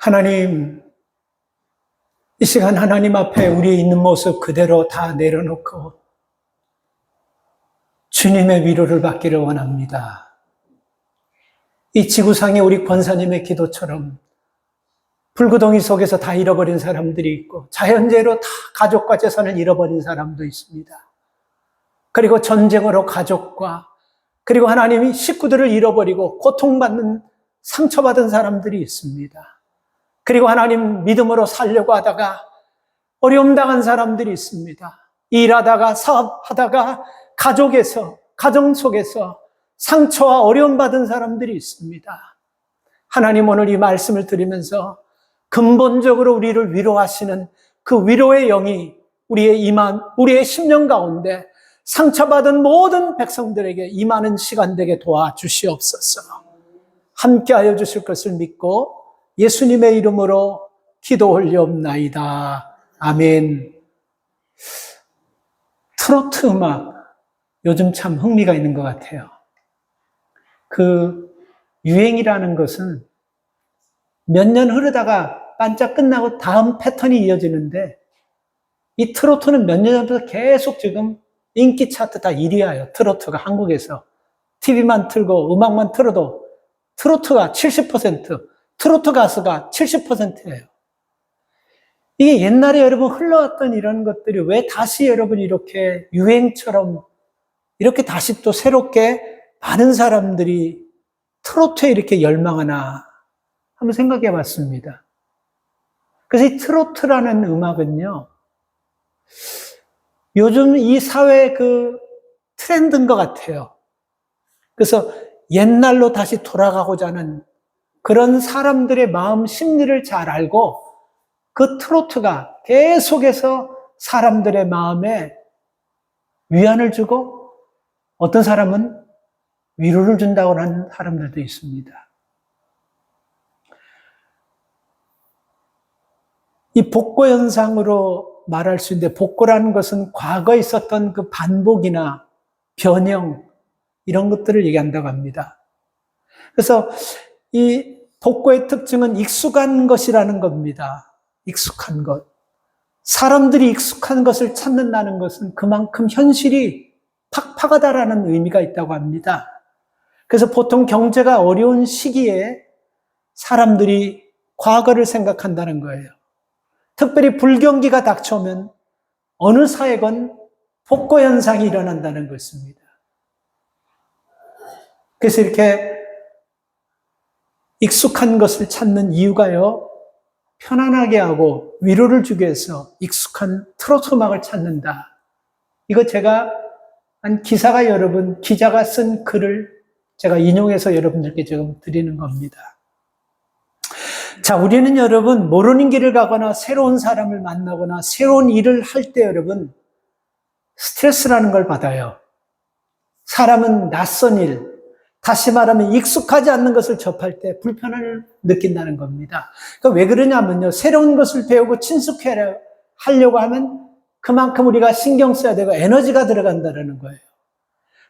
하나님, 이 시간 하나님 앞에 우리 있는 모습 그대로 다 내려놓고 주님의 위로를 받기를 원합니다. 이 지구상에 우리 권사님의 기도처럼 불구덩이 속에서 다 잃어버린 사람들이 있고 자연재해로 다 가족과 재산을 잃어버린 사람도 있습니다. 그리고 전쟁으로 가족과 그리고 하나님이 식구들을 잃어버리고 고통받는 상처받은 사람들이 있습니다. 그리고 하나님 믿음으로 살려고 하다가 어려움 당한 사람들이 있습니다. 일하다가 사업하다가 가정 속에서 상처와 어려움 받은 사람들이 있습니다. 하나님 오늘 이 말씀을 들으면서 근본적으로 우리를 위로하시는 그 위로의 영이 우리의 심령 가운데 상처받은 모든 백성들에게 임하는 시간 되게 도와주시옵소서. 함께하여 주실 것을 믿고 예수님의 이름으로 기도 올리옵나이다. 아멘. 트로트 음악 요즘 참 흥미가 있는 것 같아요. 그 유행이라는 것은 몇 년 흐르다가 반짝 끝나고 다음 패턴이 이어지는데 이 트로트는 몇 년 전부터 계속 지금 인기 차트 다 1위예요. 트로트가 한국에서. TV만 틀고 음악만 틀어도 트로트가 70%, 트로트 가수가 70%예요. 이게 옛날에 여러분 흘러왔던 이런 것들이 왜 다시 여러분 이렇게 유행처럼 이렇게 다시 또 새롭게 많은 사람들이 트로트에 이렇게 열망하나 한번 생각해 봤습니다. 그래서 이 트로트라는 음악은요, 요즘 이 사회의 그 트렌드인 것 같아요. 그래서 옛날로 다시 돌아가고자 하는 그런 사람들의 마음 심리를 잘 알고 그 트로트가 계속해서 사람들의 마음에 위안을 주고 어떤 사람은 위로를 준다고 하는 사람들도 있습니다. 이 복고 현상으로 말할 수 있는데 복고라는 것은 과거에 있었던 그 반복이나 변형 이런 것들을 얘기한다고 합니다. 그래서 이 복고의 특징은 익숙한 것이라는 겁니다. 익숙한 것. 사람들이 익숙한 것을 찾는다는 것은 그만큼 현실이 팍팍하다라는 의미가 있다고 합니다. 그래서 보통 경제가 어려운 시기에 사람들이 과거를 생각한다는 거예요. 특별히 불경기가 닥쳐오면 어느 사회건 복고 현상이 일어난다는 것입니다. 그래서 이렇게 익숙한 것을 찾는 이유가요, 편안하게 하고 위로를 주기 위해서 익숙한 트로트 음악을 찾는다. 이거 제가 한 기자가 쓴 글을 제가 인용해서 여러분들께 지금 드리는 겁니다. 자, 우리는 여러분 모르는 길을 가거나 새로운 사람을 만나거나 새로운 일을 할 때 여러분 스트레스라는 걸 받아요. 사람은 낯선 일, 다시 말하면 익숙하지 않는 것을 접할 때 불편함을 느낀다는 겁니다. 그러니까 왜 그러냐면요, 새로운 것을 배우고 친숙하려고 하면 그만큼 우리가 신경 써야 되고 에너지가 들어간다는 거예요.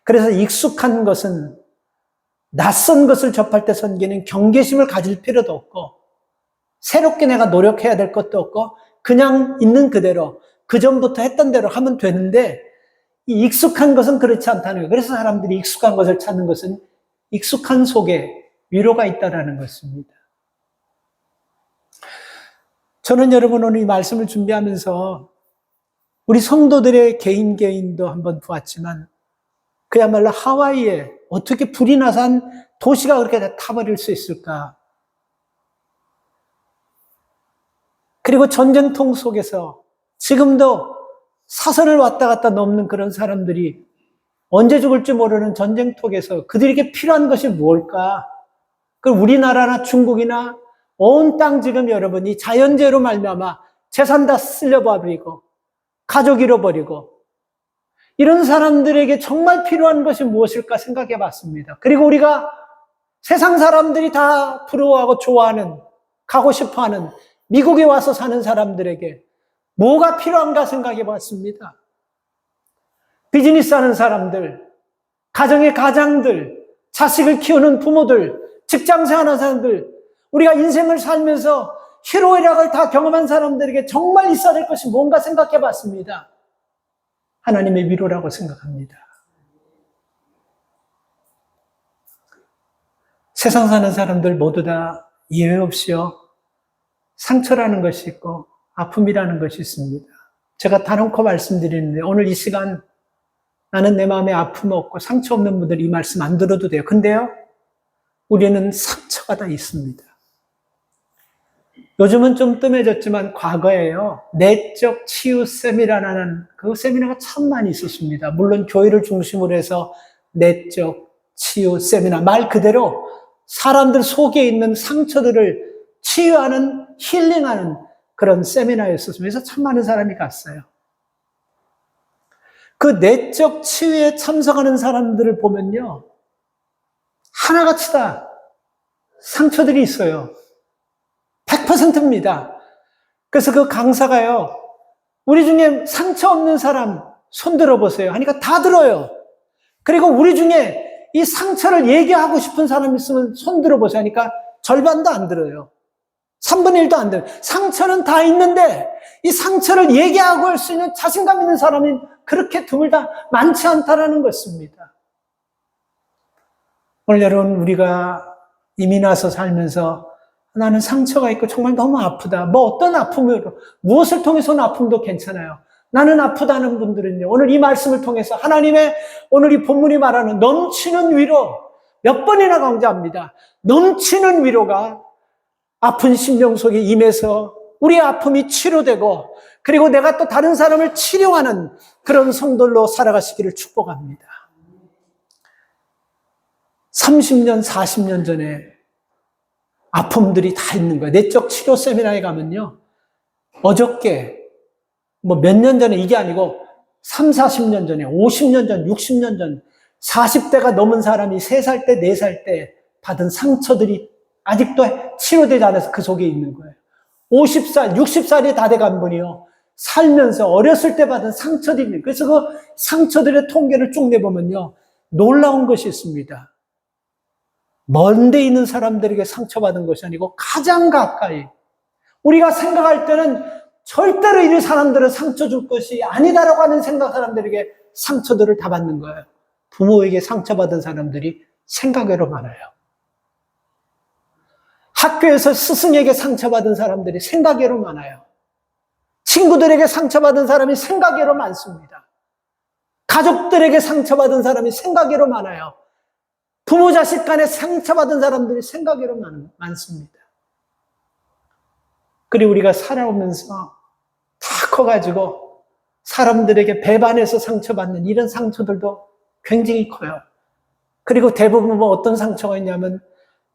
그래서 익숙한 것은 낯선 것을 접할 때 섬기는 경계심을 가질 필요도 없고 새롭게 내가 노력해야 될 것도 없고 그냥 있는 그대로 그전부터 했던 대로 하면 되는데 이 익숙한 것은 그렇지 않다는 거예요. 그래서 사람들이 익숙한 것을 찾는 것은 익숙한 속에 위로가 있다는 것입니다. 저는 여러분 오늘 이 말씀을 준비하면서 우리 성도들의 개인도 한번 보았지만 그야말로 하와이에 어떻게 불이 나서 한 도시가 그렇게 다 타버릴 수 있을까? 그리고 전쟁통 속에서 지금도 사선을 왔다 갔다 넘는 그런 사람들이 언제 죽을지 모르는 전쟁통에서 그들에게 필요한 것이 뭘까? 그 우리나라나 중국이나 온 땅 지금 여러분이 자연재해로 말미암아 재산 다 쓸려버리고 가족 잃어버리고 이런 사람들에게 정말 필요한 것이 무엇일까 생각해 봤습니다. 그리고 우리가 세상 사람들이 다 부러워하고 좋아하는, 가고 싶어하는 미국에 와서 사는 사람들에게 뭐가 필요한가 생각해 봤습니다. 비즈니스 하는 사람들, 가정의 가장들, 자식을 키우는 부모들, 직장생활하는 사람들, 우리가 인생을 살면서 희로애락을 다 경험한 사람들에게 정말 있어야 될 것이 뭔가 생각해 봤습니다. 하나님의 위로라고 생각합니다. 세상 사는 사람들 모두 다 예외 없이요, 상처라는 것이 있고 아픔이라는 것이 있습니다. 제가 단언코 말씀드리는데 오늘 이 시간 나는 내 마음에 아픔 없고 상처 없는 분들 이 말씀 안 들어도 돼요. 근데요, 우리는 상처가 다 있습니다. 요즘은 좀 뜸해졌지만 과거에요, 내적 치유 세미나라는 그 세미나가 참 많이 있었습니다. 물론 교회를 중심으로 해서 내적 치유 세미나, 말 그대로 사람들 속에 있는 상처들을 치유하는, 힐링하는 그런 세미나였었습니다. 그래서 참 많은 사람이 갔어요. 그 내적 치유에 참석하는 사람들을 보면요, 하나같이 다 상처들이 있어요. 100%입니다. 그래서 그 강사가요, 우리 중에 상처 없는 사람 손 들어보세요 하니까 다 들어요. 그리고 우리 중에 이 상처를 얘기하고 싶은 사람 있으면 손 들어보세요 하니까 절반도 안 들어요. 3분의 1도 안 들어요. 상처는 다 있는데 이 상처를 얘기하고 할 수 있는 자신감 있는 사람이 그렇게 드물다 많지 않다라는 것입니다. 오늘 여러분, 우리가 이민 와서 살면서 나는 상처가 있고 정말 너무 아프다. 뭐 어떤 아픔으로, 무엇을 통해서는 아픔도 괜찮아요. 나는 아프다는 분들은요, 오늘 이 말씀을 통해서 하나님의 오늘 이 본문이 말하는 넘치는 위로, 몇 번이나 강조합니다. 넘치는 위로가 아픈 심령 속에 임해서 우리의 아픔이 치료되고, 그리고 내가 또 다른 사람을 치료하는 그런 성도로 살아가시기를 축복합니다. 30년, 40년 전에 아픔들이 다 있는 거예요. 내적 치료 세미나에 가면요, 어저께 뭐 몇 년 전에, 이게 아니고 3, 40년 전에, 50년 전, 60년 전, 40대가 넘은 사람이 3살 때, 4살 때 받은 상처들이 아직도 치료되지 않아서 그 속에 있는 거예요. 50살, 60살이 다 돼간 분이요, 살면서 어렸을 때 받은 상처들이, 그래서 그 상처들의 통계를 쭉 내보면요, 놀라운 것이 있습니다. 먼 데 있는 사람들에게 상처받은 것이 아니고 가장 가까이, 우리가 생각할 때는 절대로 이 사람들은 상처 줄 것이 아니다라고 하는 생각, 사람들에게 상처들을 다 받는 거예요. 부모에게 상처받은 사람들이 생각외로 많아요. 학교에서 스승에게 상처받은 사람들이 생각외로 많아요. 친구들에게 상처받은 사람이 생각외로 많습니다. 가족들에게 상처받은 사람이 생각외로 많아요. 부모 자식 간에 상처받은 사람들이 생각외로 많습니다. 그리고 우리가 살아오면서 다 커가지고 사람들에게 배반해서 상처받는 이런 상처들도 굉장히 커요. 그리고 대부분 뭐 어떤 상처가 있냐면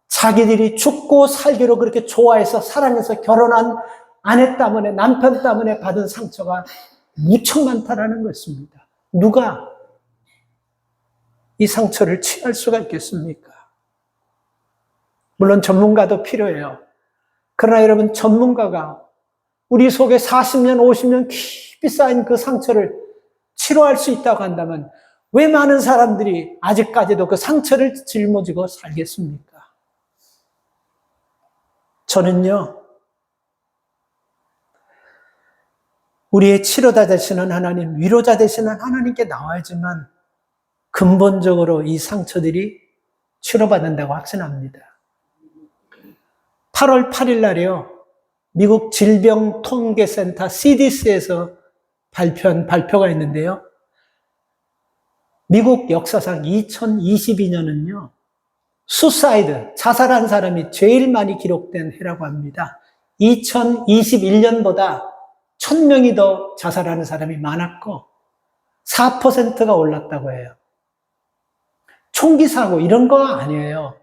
자기들이 죽고 살기로 그렇게 좋아해서 사랑해서 결혼한 아내 때문에, 남편 때문에 받은 상처가 무척 많다라는 것입니다. 누가 이 상처를 치유할 수가 있겠습니까? 물론 전문가도 필요해요. 그러나 여러분, 전문가가 우리 속에 40년, 50년 깊이 쌓인 그 상처를 치료할 수 있다고 한다면 왜 많은 사람들이 아직까지도 그 상처를 짊어지고 살겠습니까? 저는요, 우리의 치료자 되시는 하나님, 위로자 되시는 하나님께 나와야지만 근본적으로 이 상처들이 치료받는다고 확신합니다. 8월 8일 날이요, 미국 질병통계센터 CDC에서 발표한 발표가 있는데요, 미국 역사상 2022년은요, 수사이드, 자살한 사람이 제일 많이 기록된 해라고 합니다. 2021년보다 1000명이 더 자살하는 사람이 많았고 4%가 올랐다고 해요. 총기 사고 이런 거 아니에요.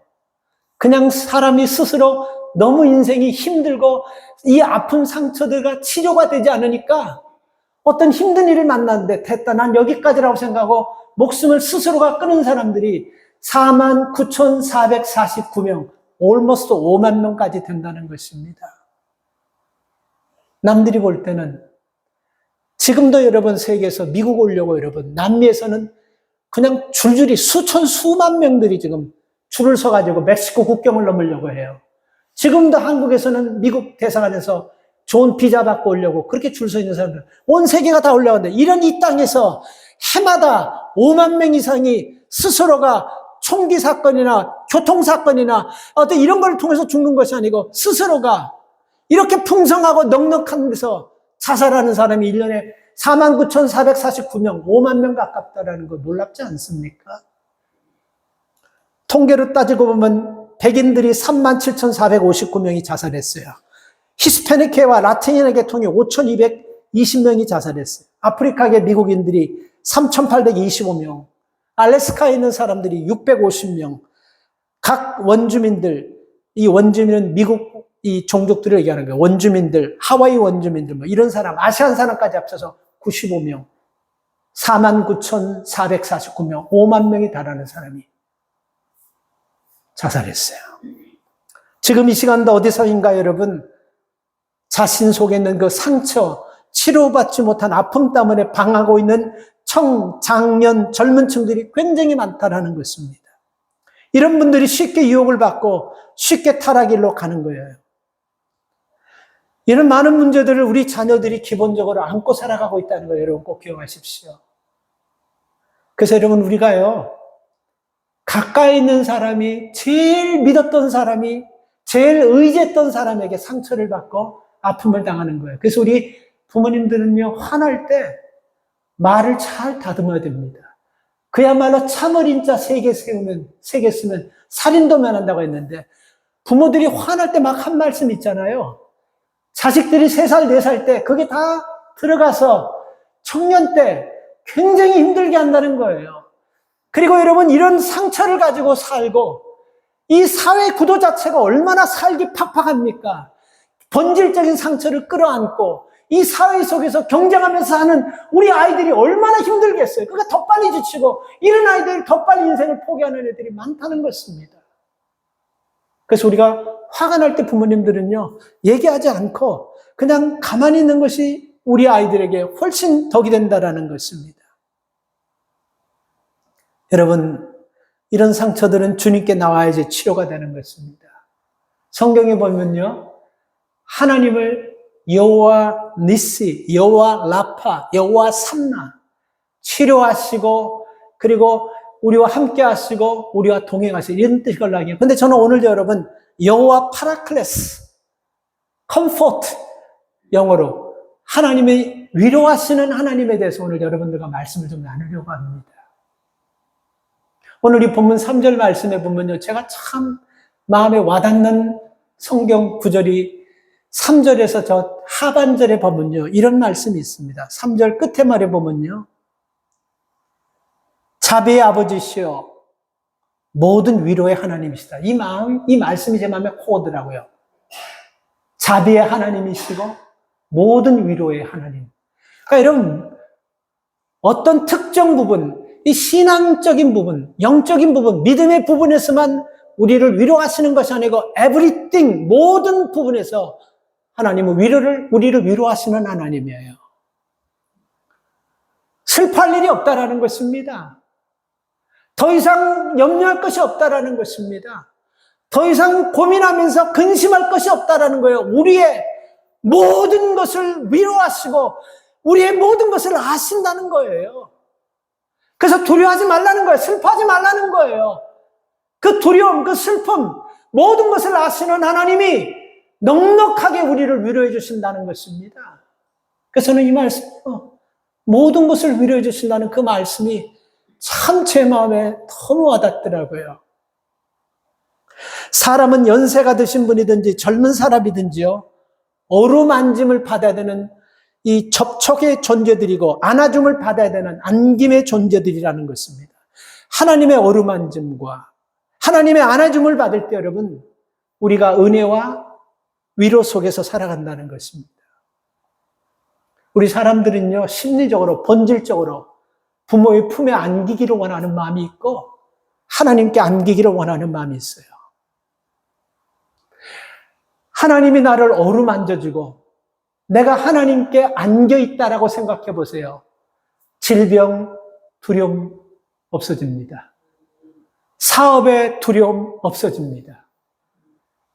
그냥 사람이 스스로 너무 인생이 힘들고 이 아픈 상처들과 치료가 되지 않으니까 어떤 힘든 일을 만났는데 됐다, 난 여기까지라고 생각하고 목숨을 스스로가 끊은 사람들이 49,449명, almost 5만 명까지 된다는 것입니다. 남들이 볼 때는 지금도 여러분 세계에서 미국 오려고 여러분 남미에서는 그냥 줄줄이 수천 수만 명들이 지금 줄을 서가지고 멕시코 국경을 넘으려고 해요. 지금도 한국에서는 미국 대사관에서 좋은 비자 받고 오려고 그렇게 줄 서 있는 사람들, 온 세계가 다 올라오는데, 이런 이 땅에서 해마다 5만 명 이상이 스스로가 총기 사건이나 교통 사건이나 어떤 이런 걸 통해서 죽는 것이 아니고 스스로가 이렇게 풍성하고 넉넉한 데서 자살하는 사람이 1년에 49,449명, 5만 명 가깝다라는 거 놀랍지 않습니까? 통계로 따지고 보면 백인들이 37,459명이 자살했어요. 히스패닉계와 라틴인의 계통이 5,220명이 자살했어요. 아프리카계 미국인들이 3,825명, 알래스카에 있는 사람들이 650명, 각 원주민들, 이 원주민은 미국 이 종족들을 얘기하는 거예요. 원주민들, 하와이 원주민들, 뭐 이런 사람, 아시안 사람까지 합쳐서 95명, 49,449명, 5만 명이 달하는 사람이 자살했어요. 지금 이 시간도 어디서인가 여러분, 자신 속에 있는 그 상처, 치료받지 못한 아픔 때문에 방하고 있는 청, 장년, 젊은 층들이 굉장히 많다라는 것입니다. 이런 분들이 쉽게 유혹을 받고 쉽게 타락일로 가는 거예요. 이런 많은 문제들을 우리 자녀들이 기본적으로 안고 살아가고 있다는 거 여러분 꼭 기억하십시오. 그래서 여러분 우리가요, 가까이 있는 사람이, 제일 믿었던 사람이, 제일 의지했던 사람에게 상처를 받고 아픔을 당하는 거예요. 그래서 우리 부모님들은요, 화날 때 말을 잘 다듬어야 됩니다. 그야말로 참어린자 3개 쓰면 살인도 면한다고 했는데, 부모들이 화날 때 막 한 말씀 있잖아요. 자식들이 3살, 4살 때 그게 다 들어가서 청년 때 굉장히 힘들게 한다는 거예요. 그리고 여러분, 이런 상처를 가지고 살고 이 사회 구도 자체가 얼마나 살기 팍팍합니까? 본질적인 상처를 끌어안고 이 사회 속에서 경쟁하면서 사는 우리 아이들이 얼마나 힘들겠어요. 그러니까 더 빨리 지치고 이런 아이들이 더 빨리 인생을 포기하는 애들이 많다는 것입니다. 그래서 우리가 화가 날 때 부모님들은요, 얘기하지 않고 그냥 가만히 있는 것이 우리 아이들에게 훨씬 덕이 된다는 것입니다. 여러분, 이런 상처들은 주님께 나와야지 치료가 되는 것입니다. 성경에 보면요, 하나님을 여호와 니시, 여호와 라파, 여호와 삼나 치료하시고 그리고 우리와 함께 하시고 우리와 동행하시고 이런 뜻이 걸라요. 근데 저는 오늘 여러분 여호와 파라클레스, 컴포트 영어로 하나님의 위로하시는 하나님에 대해서 오늘 여러분들과 말씀을 좀 나누려고 합니다. 오늘 이 본문 3절 말씀에 보면요, 제가 참 마음에 와닿는 성경 구절이 3절에서 저 하반절에 보면요, 이런 말씀이 있습니다. 3절 끝에 말에 보면요, 자비의 아버지시여 모든 위로의 하나님이시다. 이 말씀이 제 마음에 코어더라고요. 자비의 하나님이시고 모든 위로의 하나님. 그러니까 여러분, 어떤 특정 부분, 이 신앙적인 부분, 영적인 부분, 믿음의 부분에서만 우리를 위로하시는 것이 아니고 everything, 모든 부분에서 하나님은 우리를 위로하시는 하나님이에요. 슬퍼할 일이 없다라는 것입니다. 더 이상 염려할 것이 없다라는 것입니다. 더 이상 고민하면서 근심할 것이 없다라는 거예요. 우리의 모든 것을 위로하시고 우리의 모든 것을 아신다는 거예요. 그래서 두려워하지 말라는 거예요. 슬퍼하지 말라는 거예요. 그 두려움, 그 슬픔, 모든 것을 아시는 하나님이 넉넉하게 우리를 위로해 주신다는 것입니다. 그래서 저는 이 말씀, 모든 것을 위로해 주신다는 그 말씀이 참 제 마음에 너무 와닿더라고요. 사람은 연세가 드신 분이든지 젊은 사람이든지요, 어루만짐을 받아야 되는 이 접촉의 존재들이고 안아줌을 받아야 되는 안김의 존재들이라는 것입니다. 하나님의 어루만짐과 하나님의 안아줌을 받을 때 여러분, 우리가 은혜와 위로 속에서 살아간다는 것입니다. 우리 사람들은요, 심리적으로, 본질적으로 부모의 품에 안기기를 원하는 마음이 있고 하나님께 안기기를 원하는 마음이 있어요. 하나님이 나를 어루만져주고 내가 하나님께 안겨있다라고 생각해 보세요. 질병, 두려움 없어집니다. 사업의 두려움 없어집니다.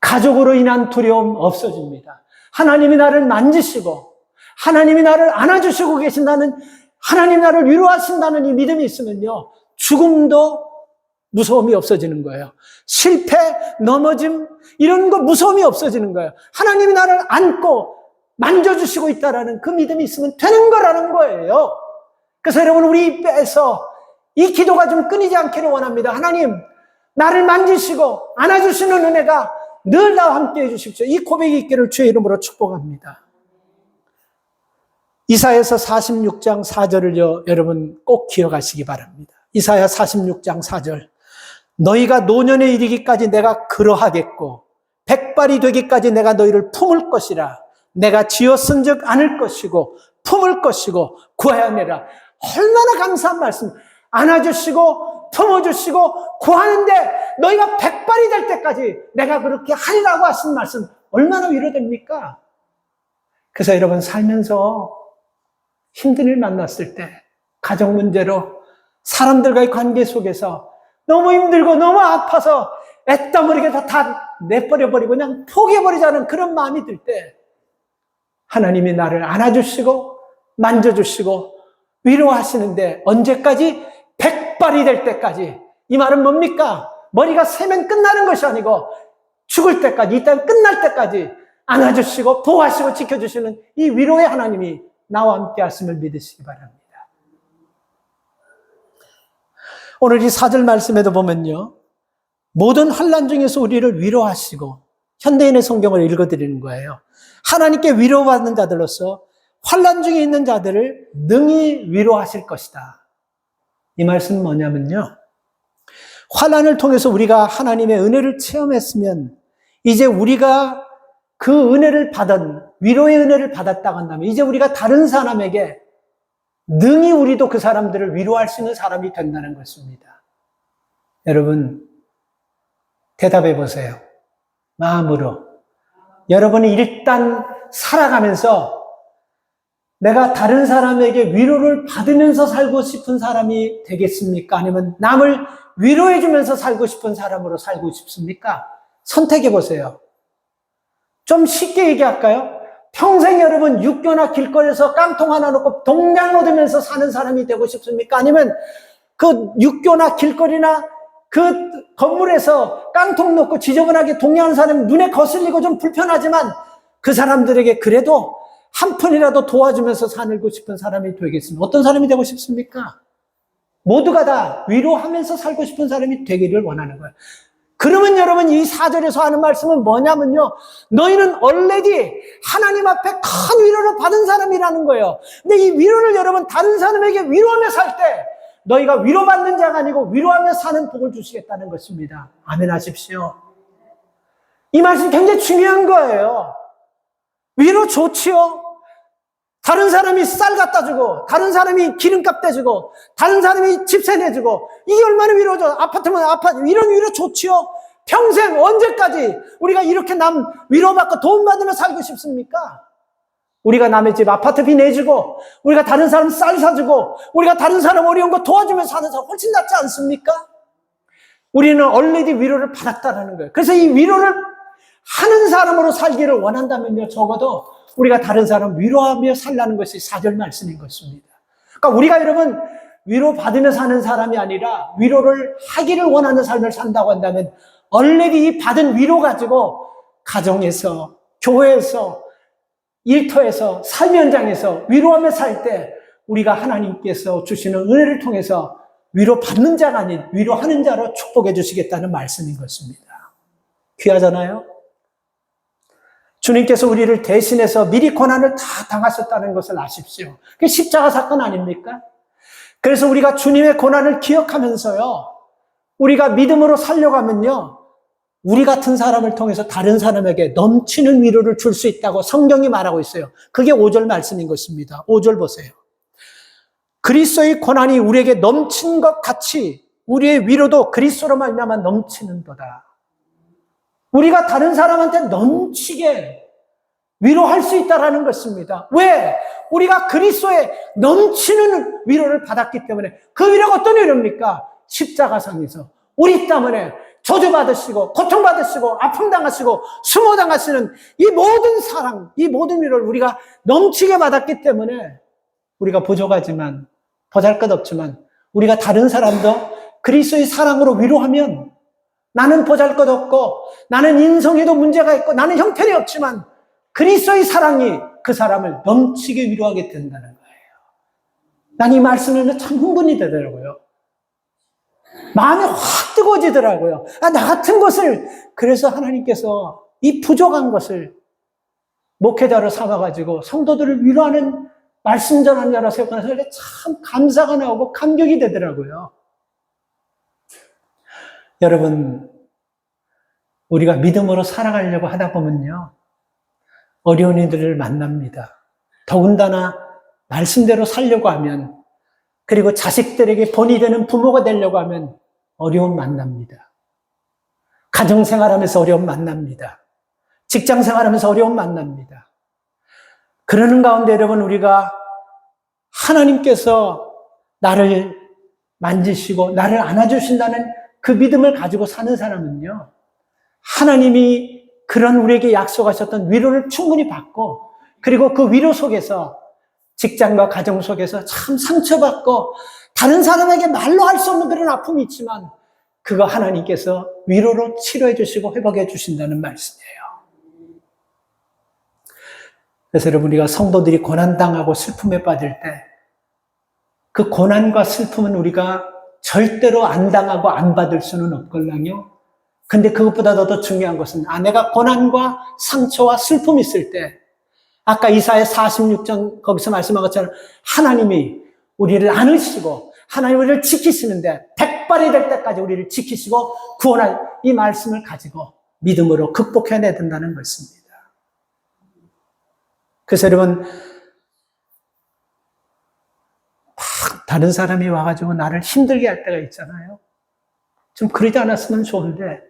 가족으로 인한 두려움 없어집니다. 하나님이 나를 만지시고 하나님이 나를 안아주시고 계신다는, 하나님이 나를 위로하신다는 이 믿음이 있으면요, 죽음도 무서움이 없어지는 거예요. 실패, 넘어짐, 이런 거 무서움이 없어지는 거예요. 하나님이 나를 안고 만져주시고 있다라는 그 믿음이 있으면 되는 거라는 거예요. 그래서 여러분, 우리 입에서 이 기도가 좀 끊이지 않기를 원합니다. 하나님, 나를 만지시고 안아주시는 은혜가 늘 나와 함께 해주십시오. 이 고백이 있기를 주의 이름으로 축복합니다. 이사야서 46장 4절을요, 여러분 꼭 기억하시기 바랍니다. 이사야 46장 4절. 너희가 노년에 이르기까지 내가 그러하겠고 백발이 되기까지 내가 너희를 품을 것이라. 내가 지었은즉 안을 것이고 품을 것이고 구하여내라. 얼마나 감사한 말씀. 안아주시고 품어주시고 구하는데 너희가 백발이 될 때까지 내가 그렇게 하리라고 하신 말씀, 얼마나 위로됩니까? 그래서 여러분, 살면서 힘든 일 만났을 때, 가정 문제로 사람들과의 관계 속에서 너무 힘들고 너무 아파서 애땀 흐리게 다 내버려버리고 그냥 포기해버리자는 그런 마음이 들 때, 하나님이 나를 안아주시고 만져주시고 위로하시는데, 언제까지? 백발이 될 때까지. 이 말은 뭡니까? 머리가 새면 끝나는 것이 아니고 죽을 때까지, 이 땅 끝날 때까지 안아주시고 보호하시고 지켜주시는 이 위로의 하나님이 나와 함께 하심을 믿으시기 바랍니다. 오늘 이 4절 말씀에도 보면요, 모든 환난 중에서 우리를 위로하시고, 현대인의 성경을 읽어드리는 거예요. 하나님께 위로받는 자들로서 환난 중에 있는 자들을 능히 위로하실 것이다. 이 말씀은 뭐냐면요, 환난을 통해서 우리가 하나님의 은혜를 체험했으면 이제 우리가 그 은혜를 받은, 위로의 은혜를 받았다고 한다면 이제 우리가 다른 사람에게 능히 우리도 그 사람들을 위로할 수 있는 사람이 된다는 것입니다. 여러분, 대답해 보세요. 마음으로. 여러분이 일단 살아가면서 내가 다른 사람에게 위로를 받으면서 살고 싶은 사람이 되겠습니까? 아니면 남을 위로해 주면서 살고 싶은 사람으로 살고 싶습니까? 선택해 보세요. 좀 쉽게 얘기할까요? 평생 여러분 육교나 길거리에서 깡통 하나 놓고 동냥 얻으면서 사는 사람이 되고 싶습니까? 아니면 그 육교나 길거리나 그 건물에서 깡통 놓고 지저분하게 동냥하는 사람이 눈에 거슬리고 좀 불편하지만 그 사람들에게 그래도 한 푼이라도 도와주면서 살고 싶은 사람이 되겠습니까? 어떤 사람이 되고 싶습니까? 모두가 다 위로하면서 살고 싶은 사람이 되기를 원하는 거예요. 그러면 여러분, 이 4절에서 하는 말씀은 뭐냐면요, 너희는 already 하나님 앞에 큰 위로를 받은 사람이라는 거예요. 근데 이 위로를 여러분 다른 사람에게 위로하며 살 때 너희가 위로받는 자가 아니고 위로하며 사는 복을 주시겠다는 것입니다. 아멘 하십시오. 이 말씀 굉장히 중요한 거예요. 위로 좋지요. 다른 사람이 쌀 갖다 주고, 다른 사람이 기름값 대주고, 다른 사람이 집세 내주고, 이게 얼마나 위로죠. 아파트면 아파트, 이런 위로 좋지요. 평생 언제까지 우리가 이렇게 남 위로받고 돈 받으며 살고 싶습니까? 우리가 남의 집 아파트비 내주고, 우리가 다른 사람 쌀 사주고, 우리가 다른 사람 어려운 거 도와주며 사는 사람 훨씬 낫지 않습니까? 우리는 already 위로를 받았다는 거예요. 그래서 이 위로를 하는 사람으로 살기를 원한다면요, 적어도 우리가 다른 사람 위로하며 살라는 것이 4절 말씀인 것입니다. 그러니까 우리가 여러분 위로받으며 사는 사람이 아니라 위로를 하기를 원하는 삶을 산다고 한다면 already 이 받은 위로 가지고 가정에서, 교회에서, 일터에서, 삶 현장에서 위로하며 살 때 우리가 하나님께서 주시는 은혜를 통해서 위로받는 자가 아닌 위로하는 자로 축복해 주시겠다는 말씀인 것입니다. 귀하잖아요? 주님께서 우리를 대신해서 미리 고난을 다 당하셨다는 것을 아십시오. 그게 십자가 사건 아닙니까? 그래서 우리가 주님의 고난을 기억하면서요, 우리가 믿음으로 살려가면요, 우리 같은 사람을 통해서 다른 사람에게 넘치는 위로를 줄 수 있다고 성경이 말하고 있어요. 그게 5절 말씀인 것입니다. 5절 보세요. 그리스도의 고난이 우리에게 넘친 것 같이 우리의 위로도 그리스도로 말미암아 넘치는도다. 우리가 다른 사람한테 넘치게 위로할 수 있다는 것입니다. 왜? 우리가 그리스도의 넘치는 위로를 받았기 때문에. 그 위로가 어떤 위로입니까? 십자가상에서 우리 때문에 저주받으시고 고통받으시고 아픔당하시고 수모당하시는 이 모든 사랑, 이 모든 위로를 우리가 넘치게 받았기 때문에 우리가 부족하지만 보잘것없지만 우리가 다른 사람도 그리스도의 사랑으로 위로하면 나는 보잘것없고 나는 인성에도 문제가 있고 나는 형편이 없지만 그리스도의 사랑이 그 사람을 넘치게 위로하게 된다는 거예요. 난 이 말씀을 참 흥분이 되더라고요. 마음이 확 뜨거워지더라고요. 나 같은 것을, 그래서 하나님께서 이 부족한 것을 목회자로 삼아가지고 성도들을 위로하는 말씀 전하는 자로 세우고나서 참 감사가 나오고 감격이 되더라고요. 여러분, 우리가 믿음으로 살아가려고 하다 보면요, 어려운 이들을 만납니다. 더군다나 말씀대로 살려고 하면, 그리고 자식들에게 본이 되는 부모가 되려고 하면 어려움 만납니다. 가정생활하면서 어려움 만납니다. 직장생활하면서 어려움 만납니다. 그러는 가운데 여러분, 우리가 하나님께서 나를 만지시고 나를 안아주신다는 그 믿음을 가지고 사는 사람은요, 하나님이 그런 우리에게 약속하셨던 위로를 충분히 받고, 그리고 그 위로 속에서 직장과 가정 속에서 참 상처받고 다른 사람에게 말로 할 수 없는 그런 아픔이 있지만 그거 하나님께서 위로로 치료해 주시고 회복해 주신다는 말씀이에요. 그래서 여러분, 우리가 성도들이 고난당하고 슬픔에 빠질 때 그 고난과 슬픔은 우리가 절대로 안 당하고 안 받을 수는 없걸랑요. 근데 그것보다 더 중요한 것은 내가 고난과 상처와 슬픔이 있을 때 아까 이사야 46장 거기서 말씀한 것처럼 하나님이 우리를 안으시고 하나님 우리를 지키시는데 백발이 될 때까지 우리를 지키시고 구원할 이 말씀을 가지고 믿음으로 극복해내야 된다는 것입니다. 그래서 여러분, 다른 사람이 와가지고 나를 힘들게 할 때가 있잖아요. 좀 그러지 않았으면 좋은데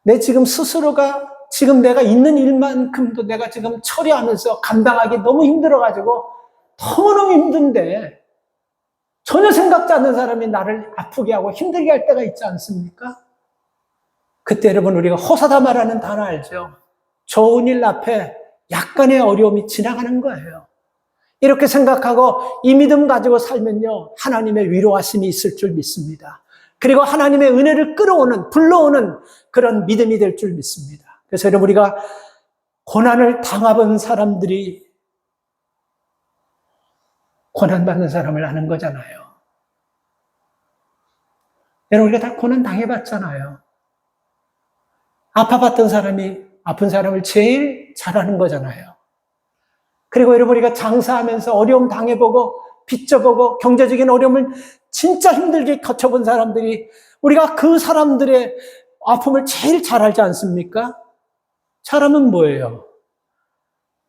내 지금 스스로가 지금 내가 있는 일만큼도 내가 지금 처리하면서 감당하기 너무 힘들어가지고 너무너무 힘든데 전혀 생각지 않는 사람이 나를 아프게 하고 힘들게 할 때가 있지 않습니까? 그때 여러분, 우리가 호사다마라는 단어 알죠? 좋은 일 앞에 약간의 어려움이 지나가는 거예요. 이렇게 생각하고 이 믿음 가지고 살면요, 하나님의 위로하심이 있을 줄 믿습니다. 그리고 하나님의 은혜를 끌어오는, 불러오는 그런 믿음이 될 줄 믿습니다. 그래서 여러분, 우리가 고난을 당해본 사람들이 고난받는 사람을 아는 거잖아요. 여러분, 우리가 다 고난 당해봤잖아요. 아파봤던 사람이 아픈 사람을 제일 잘 아는 거잖아요. 그리고 여러분, 우리가 장사하면서 어려움 당해보고 빚져보고 경제적인 어려움을 진짜 힘들게 거쳐본 사람들이 우리가 그 사람들의 아픔을 제일 잘 알지 않습니까? 사람은 뭐예요?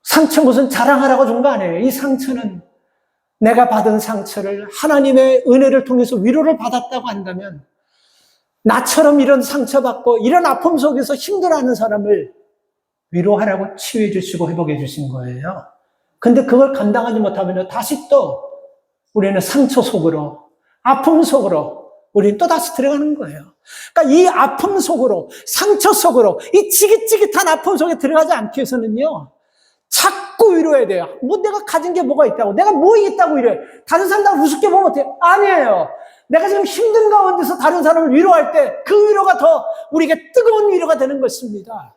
상처 무슨 자랑하라고 준 거 아니에요. 이 상처는 내가 받은 상처를 하나님의 은혜를 통해서 위로를 받았다고 한다면 나처럼 이런 상처받고 이런 아픔 속에서 힘들어하는 사람을 위로하라고 치유해 주시고 회복해 주신 거예요. 근데 그걸 감당하지 못하면 다시 또 우리는 상처 속으로, 아픔 속으로 우리는 또 다시 들어가는 거예요. 그러니까 이 아픔 속으로, 상처 속으로, 이 찌깃찌깃한 아픔 속에 들어가지 않기 위해서는요, 자꾸 위로해야 돼요. 뭐 내가 가진 게 뭐가 있다고, 내가 뭐 있다고 위로해. 다른 사람 다 우습게 보면 어때요? 아니에요. 내가 지금 힘든 가운데서 다른 사람을 위로할 때 그 위로가 더 우리에게 뜨거운 위로가 되는 것입니다.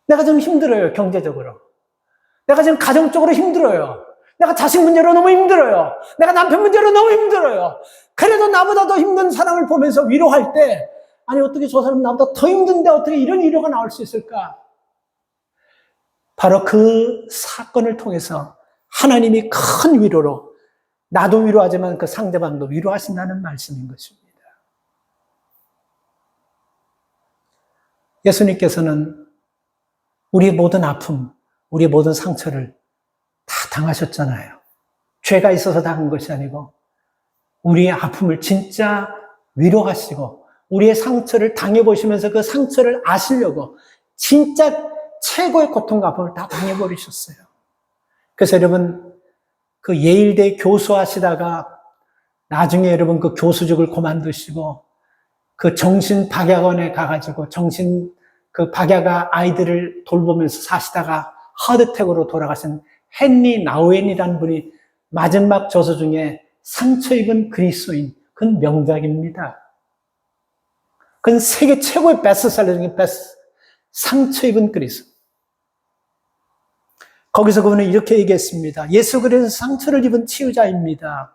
내가 좀 힘들어요, 경제적으로. 내가 지금 가정적으로 힘들어요. 내가 자식 문제로 너무 힘들어요. 내가 남편 문제로 너무 힘들어요. 그래도 나보다 더 힘든 사람을 보면서 위로할 때, 아니 어떻게 저 사람 나보다 더 힘든데 어떻게 이런 위로가 나올 수 있을까? 바로 그 사건을 통해서 하나님이 큰 위로로 나도 위로하지만 그 상대방도 위로하신다는 말씀인 것입니다. 예수님께서는 우리의 모든 아픔, 우리의 모든 상처를 다 당하셨잖아요. 죄가 있어서 당한 것이 아니고 우리의 아픔을 진짜 위로하시고 우리의 상처를 당해보시면서 그 상처를 아시려고 진짜 최고의 고통과 아픔을 다 당해버리셨어요. 그래서 여러분, 그 예일대 교수하시다가 나중에 여러분 그 교수직을 그만두시고 그 정신박약원에 가가지고 그 박야가 아이들을 돌보면서 사시다가 하드택으로 돌아가신 헨리 나우엔이라는 분이 마지막 저서 중에 상처 입은 그리스도인, 그건 명작입니다. 그건 세계 최고의 베스트셀러 중에 상처 입은 그리스도. 거기서 그분은 이렇게 얘기했습니다. 예수 그리스도는 상처를 입은 치유자입니다.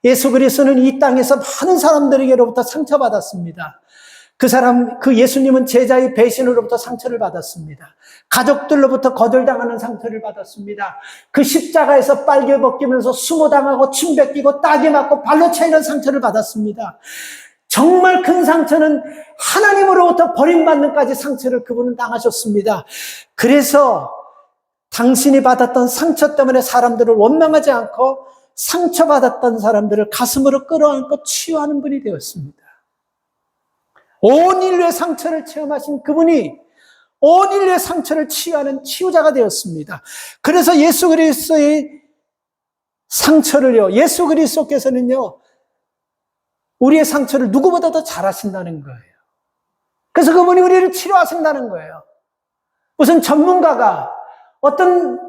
예수 그리스도는 이 땅에서 많은 사람들에게로부터 상처받았습니다. 그 예수님은 제자의 배신으로부터 상처를 받았습니다. 가족들로부터 거절당하는 상처를 받았습니다. 그 십자가에서 빨개 벗기면서 수모당하고 침 뱉기고 따기 맞고 발로 차이는 상처를 받았습니다. 정말 큰 상처는 하나님으로부터 버림받는까지 상처를 그분은 당하셨습니다. 그래서 당신이 받았던 상처 때문에 사람들을 원망하지 않고 상처받았던 사람들을 가슴으로 끌어안고 치유하는 분이 되었습니다. 온 인류의 상처를 체험하신 그분이 온 인류의 상처를 치유하는 치유자가 되었습니다. 그래서 예수 그리스도의 상처를요, 예수 그리스도께서는요, 우리의 상처를 누구보다 더 잘하신다는 거예요. 그래서 그분이 우리를 치료하신다는 거예요. 무슨 전문가가 어떤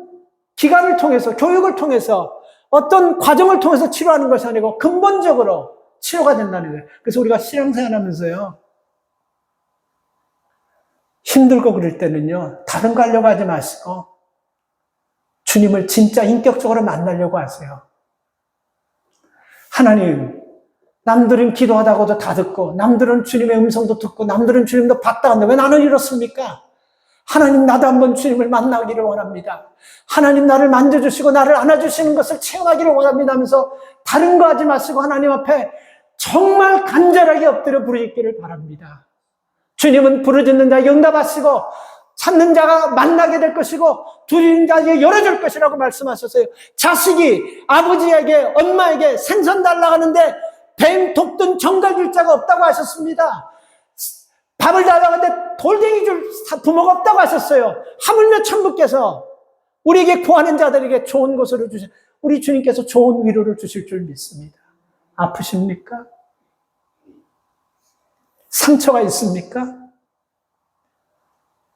기관을 통해서, 교육을 통해서, 어떤 과정을 통해서 치료하는 것이 아니고 근본적으로 치료가 된다는 거예요. 그래서 우리가 신앙생활 하면서요, 힘들고 그럴 때는요, 다른 거 하려고 하지 마시고 주님을 진짜 인격적으로 만나려고 하세요. 하나님, 남들은 기도하다고도 다 듣고 남들은 주님의 음성도 듣고 남들은 주님도 봤다 한데 왜 나는 이렇습니까? 하나님, 나도 한번 주님을 만나기를 원합니다. 하나님, 나를 만져주시고 나를 안아주시는 것을 체험하기를 원합니다 하면서 다른 거 하지 마시고 하나님 앞에 정말 간절하게 엎드려 부르짖기를 바랍니다. 주님은 부르짖는 자에게 응답하시고 찾는 자가 만나게 될 것이고 두드리는 자에게 열어줄 것이라고 말씀하셨어요. 자식이 아버지에게, 엄마에게 생선 달라고 하는데 뱀, 독든 정갈 줄 자가 없다고 하셨습니다. 밥을 달라고 하는데 돌덩이 줄 부모가 없다고 하셨어요. 하물며 천부께서 우리에게 구하는 자들에게 좋은 것을 주신, 우리 주님께서 좋은 위로를 주실 줄 믿습니다. 아프십니까? 상처가 있습니까?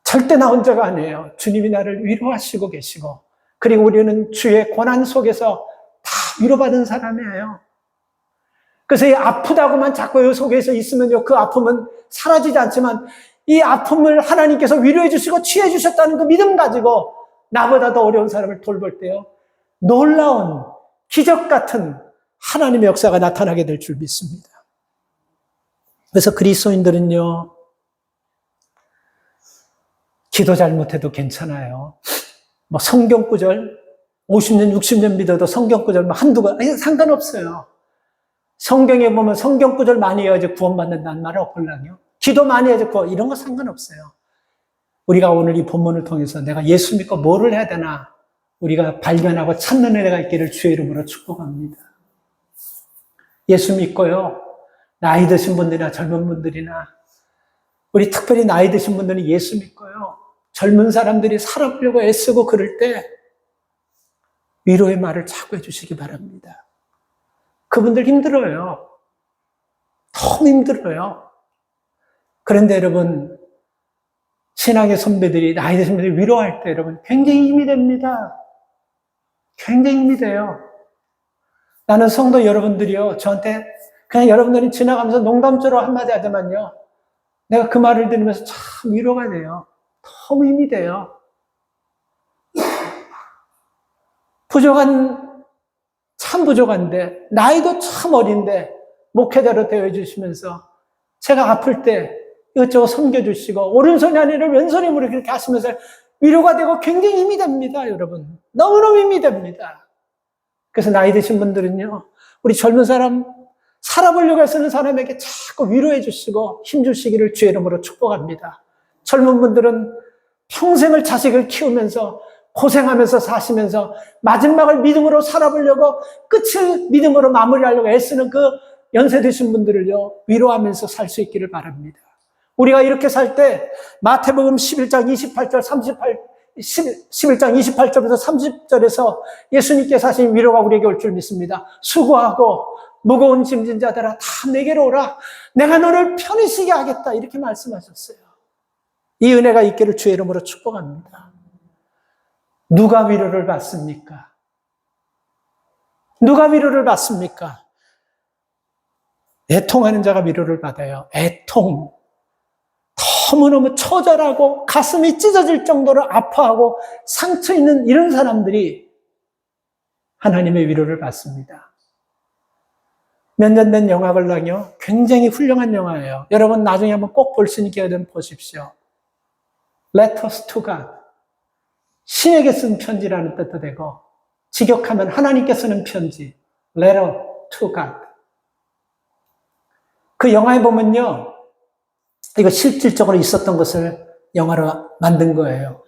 절대 나 혼자가 아니에요. 주님이 나를 위로하시고 계시고, 그리고 우리는 주의 고난 속에서 다 위로받은 사람이에요. 그래서 이 아프다고만 자꾸 이 속에서 있으면요, 그 아픔은 사라지지 않지만 이 아픔을 하나님께서 위로해 주시고 치유해 주셨다는 그 믿음 가지고 나보다 더 어려운 사람을 돌볼 때요, 놀라운 기적 같은 하나님의 역사가 나타나게 될 줄 믿습니다. 그래서 그리스도인들은요, 기도 잘못해도 괜찮아요. 뭐 성경 구절 50년 60년 믿어도 성경 구절 뭐 한두 번 상관없어요. 성경에 보면 성경 구절 많이 해야지 구원받는다는 말을 없을랑요. 기도 많이 해야지 이런 거 상관없어요. 우리가 오늘 이 본문을 통해서 내가 예수 믿고 뭐를 해야 되나 우리가 발견하고 찾는 은혜가 있기를 주의 이름으로 축복합니다. 예수 믿고요, 나이 드신 분들이나 젊은 분들이나 우리 특별히 나이 드신 분들은 예수 믿고요, 젊은 사람들이 살아보려고 애쓰고 그럴 때 위로의 말을 자꾸 해주시기 바랍니다. 그분들 힘들어요. 너무 힘들어요. 그런데 여러분, 신앙의 선배들이, 나이 드신 분들이 위로할 때 여러분 굉장히 힘이 됩니다. 굉장히 힘이 돼요. 나는 성도 여러분들이요, 저한테 그냥 여러분들이 지나가면서 농담처럼 한마디 하지만요, 내가 그 말을 들으면서 참 위로가 돼요. 너무 힘이 돼요. 참 부족한데, 나이도 참 어린데, 목회자로 되어주시면서, 제가 아플 때 이것저것 섬겨주시고, 오른손이 아니라 왼손이 무릎 그렇게 하시면서 위로가 되고 굉장히 힘이 됩니다, 여러분. 너무너무 힘이 됩니다. 그래서 나이 드신 분들은요, 우리 젊은 사람, 살아보려고 애쓰는 사람에게 자꾸 위로해 주시고 힘 주시기를 주의 이름으로 축복합니다. 젊은 분들은 평생을 자식을 키우면서 고생하면서 사시면서 마지막을 믿음으로 살아보려고 끝을 믿음으로 마무리하려고 애쓰는 그 연세 드신 분들을요, 위로하면서 살 수 있기를 바랍니다. 우리가 이렇게 살 때 마태복음 11장 28절에서 30절에서 예수님께서 하신 위로가 우리에게 올 줄 믿습니다. 수고하고 무거운 짐진 자들아 다 내게로 오라. 내가 너를 편히 쉬게 하겠다. 이렇게 말씀하셨어요. 이 은혜가 있기를 주의 이름으로 축복합니다. 누가 위로를 받습니까? 누가 위로를 받습니까? 애통하는 자가 위로를 받아요. 애통. 너무너무 처절하고 가슴이 찢어질 정도로 아파하고 상처 있는 이런 사람들이 하나님의 위로를 받습니다. 몇 년 된 영화걸랑이요. 굉장히 훌륭한 영화예요. 여러분 나중에 한번 꼭 볼 수 있게 좀 보십시오. Letters to God. 신에게 쓴 편지라는 뜻도 되고 직역하면 하나님께 쓰는 편지. Letter to God. 그 영화에 보면요. 이거 실질적으로 있었던 것을 영화로 만든 거예요.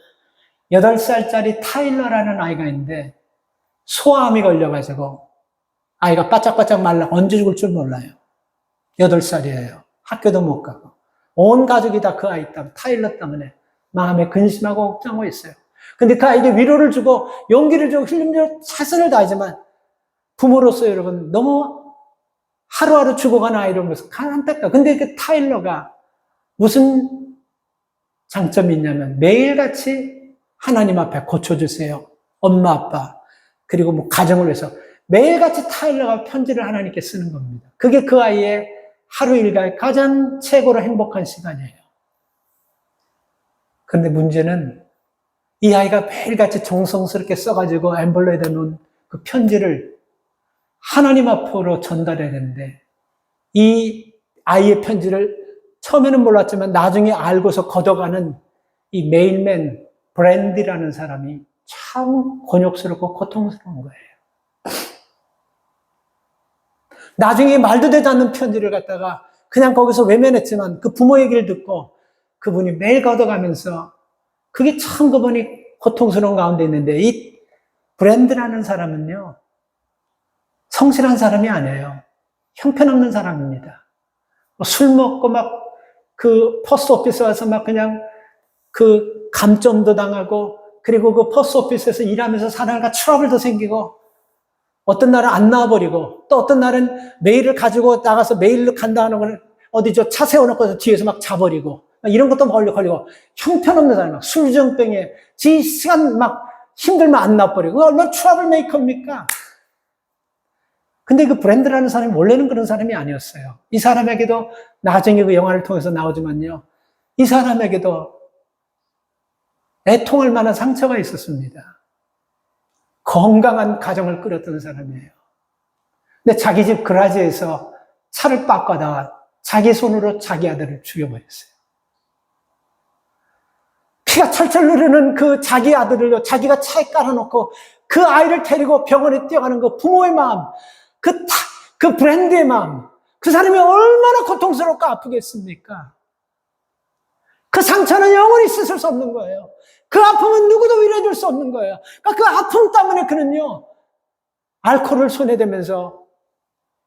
8살짜리 타일러라는 아이가 있는데 소아암이 걸려가지고 아이가 바짝바짝 말라 언제 죽을 줄 몰라요. 8살이에요. 학교도 못 가고. 온 가족이 다 그 아이 때문에, 타일러 때문에 마음에 근심하고 걱정하고 있어요. 근데 그 아이에게 위로를 주고 용기를 주고 힘을 최선을 다하지만 부모로서 여러분 너무 하루하루 죽어가는 아이를 보면서 안타까워. 근데 그 타일러가 무슨 장점이 있냐면 매일같이 하나님 앞에 고쳐주세요. 엄마, 아빠, 그리고 뭐 가정을 위해서 매일같이 타일러가 편지를 하나님께 쓰는 겁니다. 그게 그 아이의 하루 일과의 가장 최고로 행복한 시간이에요. 그런데 문제는 이 아이가 매일같이 정성스럽게 써가지고 엠블러에다 놓은 그 편지를 하나님 앞으로 전달해야 되는데 이 아이의 편지를 처음에는 몰랐지만 나중에 알고서 걷어가는 이 메일맨 브랜디라는 사람이 참 곤욕스럽고 고통스러운 거예요. 나중에 말도 되지 않는 편지를 갖다가 그냥 거기서 외면했지만 그 부모 얘기를 듣고 그분이 매일 걷어가면서 그게 참 그분이 고통스러운 가운데 있는데 이 브랜드라는 사람은요. 성실한 사람이 아니에요. 형편없는 사람입니다. 술 먹고 막 그 포스트 오피스 와서 막 그냥 그 감점도 당하고 그리고 그 포스트 오피스에서 일하면서 사람과 트러블도 생기고 어떤 날은 안 나와버리고 또 어떤 날은 메일을 가지고 나가서 메일로 간다 하는 걸 어디 저 차 세워놓고 뒤에서 막 자버리고 이런 것도 걸리고 형편없는 사람 막 술정병에 지 시간 막 힘들면 안 나와버리고 얼마나 트러블 메이커입니까? 근데 그 브랜드라는 사람이 원래는 그런 사람이 아니었어요. 이 사람에게도 나중에 그 영화를 통해서 나오지만요. 이 사람에게도 애통할 만한 상처가 있었습니다. 건강한 가정을 꾸렸던 사람이에요. 근데 자기 집 그라지에서 차를 바꿔다가 자기 손으로 자기 아들을 죽여버렸어요. 피가 철철 흐르는 그 자기 아들을 자기가 차에 깔아놓고 그 아이를 데리고 병원에 뛰어가는 그 부모의 마음, 그 브랜드의 마음, 그 사람이 얼마나 고통스럽고 아프겠습니까? 그 상처는 영원히 씻을 수 없는 거예요. 그 아픔은 누구도 위로해줄 수 없는 거예요. 그러니까 그 아픔 때문에 그는요, 알코올을 손에 대면서,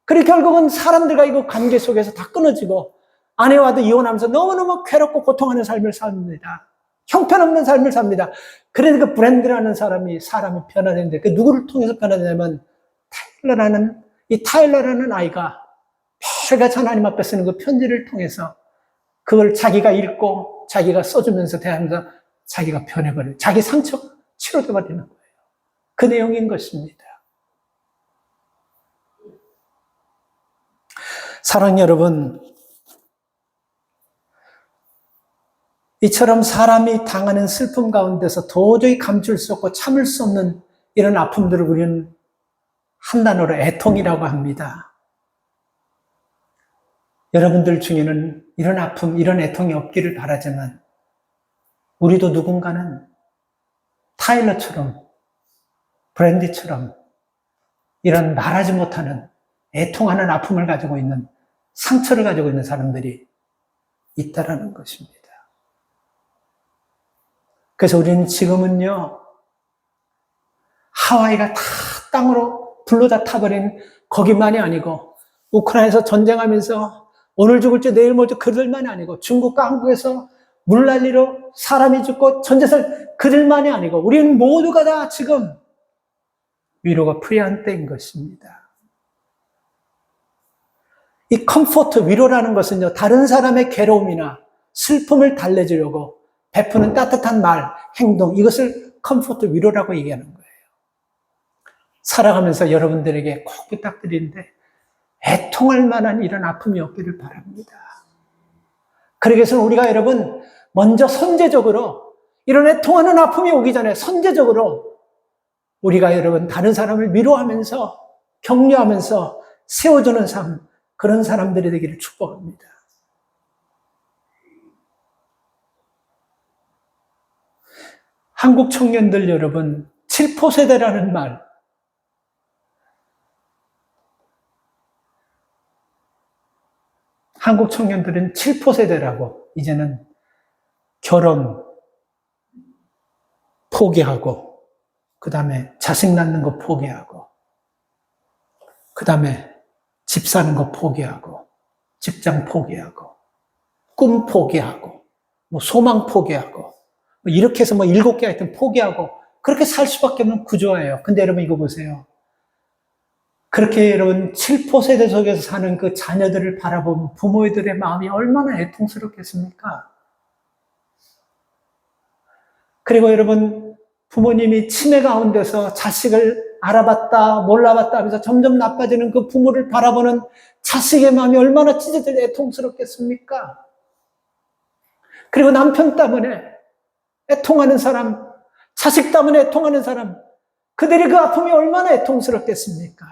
그리고 결국은 사람들과 이거 관계 속에서 다 끊어지고, 아내와도 이혼하면서 너무너무 괴롭고 고통하는 삶을 삽니다. 형편없는 삶을 삽니다. 그래서 그 브랜드라는 사람이 변화되는데, 그 누구를 통해서 변화되냐면, 이 타일러라는 아이가 매일같이 하나님 앞에 쓰는 그 편지를 통해서 그걸 자기가 읽고 자기가 써주면서 대하면서 자기가 변해버려요. 자기 상처가 치료돼버리는 거예요. 그 내용인 것입니다. 사랑하는 여러분, 이처럼 사람이 당하는 슬픔 가운데서 도저히 감출 수 없고 참을 수 없는 이런 아픔들을 우리는 한 단어로 애통이라고 합니다. 여러분들 중에는 이런 아픔, 이런 애통이 없기를 바라지만 우리도 누군가는 타일러처럼, 브랜디처럼 이런 말하지 못하는 애통하는 아픔을 가지고 있는, 상처를 가지고 있는 사람들이 있다라는 것입니다. 그래서 우리는 지금은요, 하와이가 다 땅으로 불로다 타버린 거기만이 아니고, 우크라이나에서 전쟁하면서 오늘 죽을지 내일 모를지 그들만이 아니고, 중국과 한국에서 물난리로 사람이 죽고 전재산 그들만이 아니고, 우리는 모두가 다 지금 위로가 필요한 때인 것입니다. 이 컴포트, 위로라는 것은요, 다른 사람의 괴로움이나 슬픔을 달래주려고 베푸는 따뜻한 말, 행동, 이것을 컴포트, 위로라고 얘기하는 거예요. 살아가면서 여러분들에게 꼭 부탁드리는데 애통할 만한 이런 아픔이 없기를 바랍니다. 그러기 위해서는 우리가 여러분 먼저 선제적으로 이런 애통하는 아픔이 오기 전에 선제적으로 우리가 여러분 다른 사람을 위로하면서 격려하면서 세워주는 삶, 그런 사람들이 되기를 축복합니다. 한국 청년들 여러분, 7포 세대라는 말, 한국 청년들은 7포 세대라고 이제는 결혼 포기하고, 그 다음에 자식 낳는 거 포기하고, 그 다음에 집 사는 거 포기하고, 직장 포기하고, 꿈 포기하고, 소망 포기하고, 이렇게 해서 7개 하여튼 포기하고, 그렇게 살 수밖에 없는 구조예요. 근데 여러분 이거 보세요. 그렇게 여러분 7포 세대 속에서 사는 그 자녀들을 바라보면 부모들의 마음이 얼마나 애통스럽겠습니까? 그리고 여러분 부모님이 치매 가운데서 자식을 알아봤다 몰라봤다 하면서 점점 나빠지는 그 부모를 바라보는 자식의 마음이 얼마나 찢어질 애통스럽겠습니까? 그리고 남편 때문에 애통하는 사람, 자식 때문에 애통하는 사람, 그들의 그 아픔이 얼마나 애통스럽겠습니까?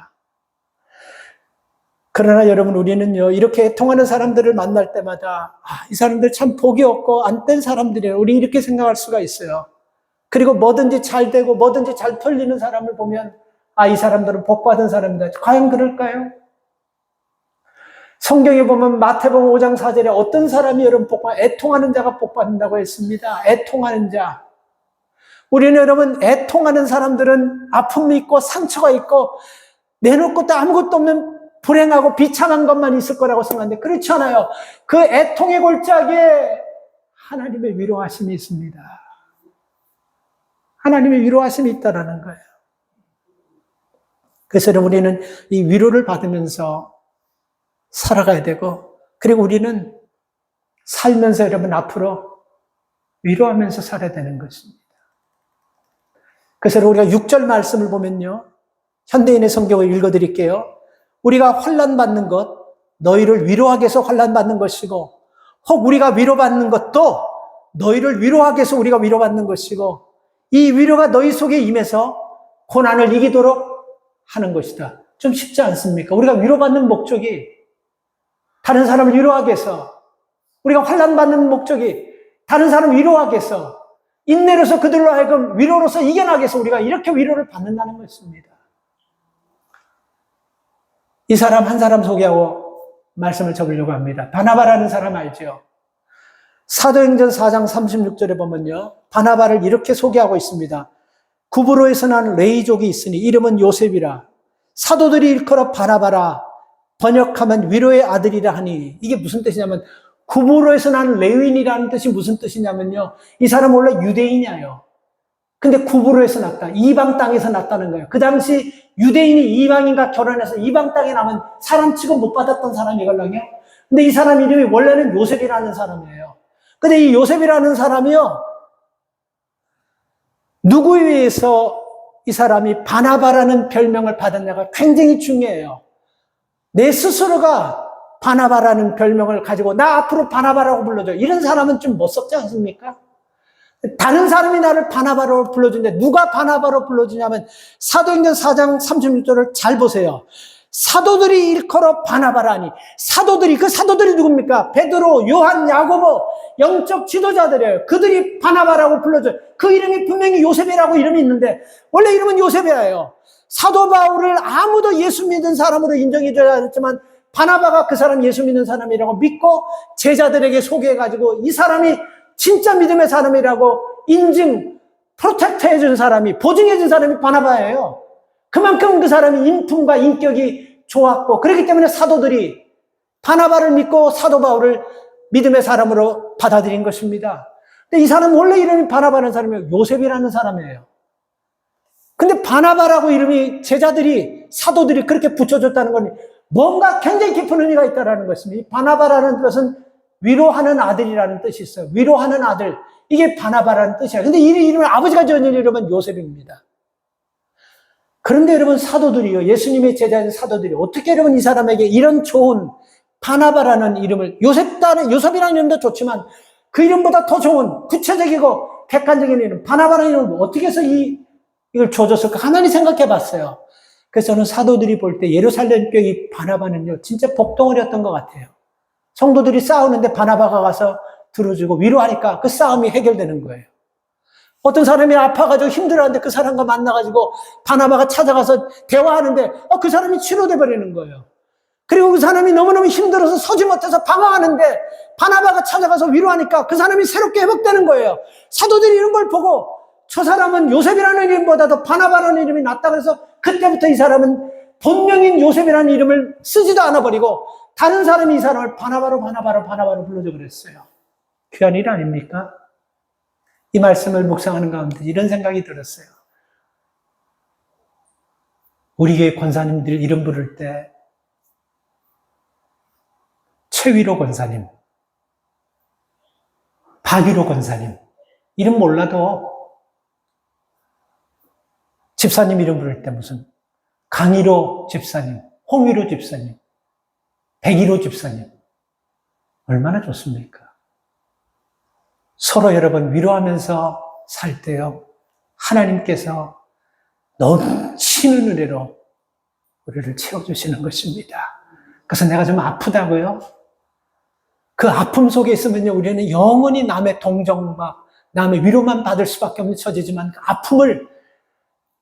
그러나 여러분 우리는요, 이렇게 애통하는 사람들을 만날 때마다 이 사람들 참 복이 없고 안 된 사람들이에요. 우리 이렇게 생각할 수가 있어요. 그리고 뭐든지 잘 되고 뭐든지 잘 풀리는 사람을 보면 이 사람들은 복 받은 사람이다. 과연 그럴까요? 성경에 보면 마태복음 5장 4절에 어떤 사람이 여러분 애통하는 자가 복 받는다고 했습니다. 애통하는 자. 우리는 여러분 애통하는 사람들은 아픔이 있고 상처가 있고 내놓을 것도 아무것도 없는 불행하고 비참한 것만 있을 거라고 생각하는데 그렇지 않아요. 그 애통의 골짜기에 하나님의 위로하심이 있습니다. 하나님의 위로하심이 있다라는 거예요. 그래서 우리는 이 위로를 받으면서 살아가야 되고, 그리고 우리는 살면서 여러분 앞으로 위로하면서 살아야 되는 것입니다. 그래서 우리가 6절 말씀을 보면요, 현대인의 성경을 읽어드릴게요. 우리가 환난받는 것, 너희를 위로하기 위해서 환난받는 것이고, 혹 우리가 위로받는 것도 너희를 위로하기 위해서 우리가 위로받는 것이고, 이 위로가 너희 속에 임해서 고난을 이기도록 하는 것이다. 좀 쉽지 않습니까? 우리가 위로받는 목적이 다른 사람을 위로하기 위해서, 우리가 환난받는 목적이 다른 사람을 위로하기 위해서, 인내로서 그들로 하여금 위로로서 이겨나기 위해서 우리가 이렇게 위로를 받는다는 것입니다. 이 사람 한 사람 소개하고 말씀을 접으려고 합니다. 바나바라는 사람 알죠? 사도행전 4장 36절에 보면요, 바나바를 이렇게 소개하고 있습니다. 구브로에서 난 레이족이 있으니 이름은 요셉이라. 사도들이 일컬어 바나바라. 번역하면 위로의 아들이라 하니, 이게 무슨 뜻이냐면 구브로에서 난 레위인이라는 뜻이 무슨 뜻이냐면요, 이 사람은 원래 유대인이에요. 근데 구브로에서 났다. 이방 땅에서 났다는 거예요. 그 당시 유대인이 이방인과 결혼해서 이방 땅에 나면 사람 취급 못 받았던 사람이거든요. 근데 이 사람 이름이 원래는 요셉이라는 사람이에요. 근데 이 요셉이라는 사람이요, 누구에 의해서 이 사람이 바나바라는 별명을 받았냐가 굉장히 중요해요. 내 스스로가 바나바라는 별명을 가지고 나 앞으로 바나바라고 불러줘. 이런 사람은 좀 못섭지 않습니까? 다른 사람이 나를 바나바로 불러주는데 누가 바나바로 불러주냐면 사도행전 4장 36절을 잘 보세요. 사도들이 일컬어 바나바라니. 사도들이, 그 사도들이 누굽니까? 베드로, 요한, 야고보, 영적 지도자들이에요. 그들이 바나바라고 불러줘요. 그 이름이 분명히 요셉이라고 이름이 있는데 원래 이름은 요셉이에요. 사도 바울을 아무도 예수 믿는 사람으로 인정해줘야 했지만 바나바가 그 사람 예수 믿는 사람이라고 믿고 제자들에게 소개해가지고 이 사람이 진짜 믿음의 사람이라고 인증, 프로텍트 해준 사람이, 보증해준 사람이 바나바예요. 그만큼 그 사람이 인품과 인격이 좋았고, 그렇기 때문에 사도들이 바나바를 믿고 사도 바울을 믿음의 사람으로 받아들인 것입니다. 근데 이 사람은 원래 이름이 바나바라는 사람이에요. 요셉이라는 사람이에요. 근데 바나바라고 이름이 제자들이, 사도들이 그렇게 붙여줬다는 건 뭔가 굉장히 깊은 의미가 있다는 것입니다. 이 바나바라는 것은 위로하는 아들이라는 뜻이 있어요. 위로하는 아들. 이게 바나바라는 뜻이야. 근데 이 이름을 아버지가 지은 이름은 요셉입니다. 그런데 여러분 사도들이요. 예수님의 제자인 사도들이 어떻게 여러분 이 사람에게 이런 좋은 바나바라는 이름을 요셉이라는 이름도 좋지만 그 이름보다 더 좋은 구체적이고 객관적인 이름 바나바라는 이름을 어떻게 해서 이걸 줘줬을까? 가만히 생각해 봤어요. 그래서 저는 사도들이 볼 때 예루살렘 교회 이 바나바는요. 진짜 복덩어리였던 것 같아요. 성도들이 싸우는데 바나바가 가서 들어주고 위로하니까 그 싸움이 해결되는 거예요. 어떤 사람이 아파가지고 힘들어하는데 그 사람과 만나가지고 바나바가 찾아가서 대화하는데 그 사람이 치료돼 버리는 거예요. 그리고 그 사람이 너무너무 힘들어서 서지 못해서 방황하는데 바나바가 찾아가서 위로하니까 그 사람이 새롭게 회복되는 거예요. 사도들이 이런 걸 보고 저 사람은 요셉이라는 이름보다도 바나바라는 이름이 낫다 그래서 그때부터 이 사람은 본명인 요셉이라는 이름을 쓰지도 않아 버리고 다른 사람이 이 사람을 바나바로 불러줘 그랬어요. 귀한 일 아닙니까? 이 말씀을 묵상하는 가운데 이런 생각이 들었어요. 우리 교회 권사님들 이름 부를 때 최위로 권사님, 박위로 권사님 이름 몰라도 집사님 이름 부를 때 무슨 강위로 집사님, 홍위로 집사님, 백위로 집사님 얼마나 좋습니까? 서로 여러분 위로하면서 살 때요. 하나님께서 넘치는 은혜로 우리를 채워주시는 것입니다. 그래서 내가 좀 아프다고요? 그 아픔 속에 있으면요. 우리는 영원히 남의 동정과 남의 위로만 받을 수밖에 없는 처지지만 그 아픔을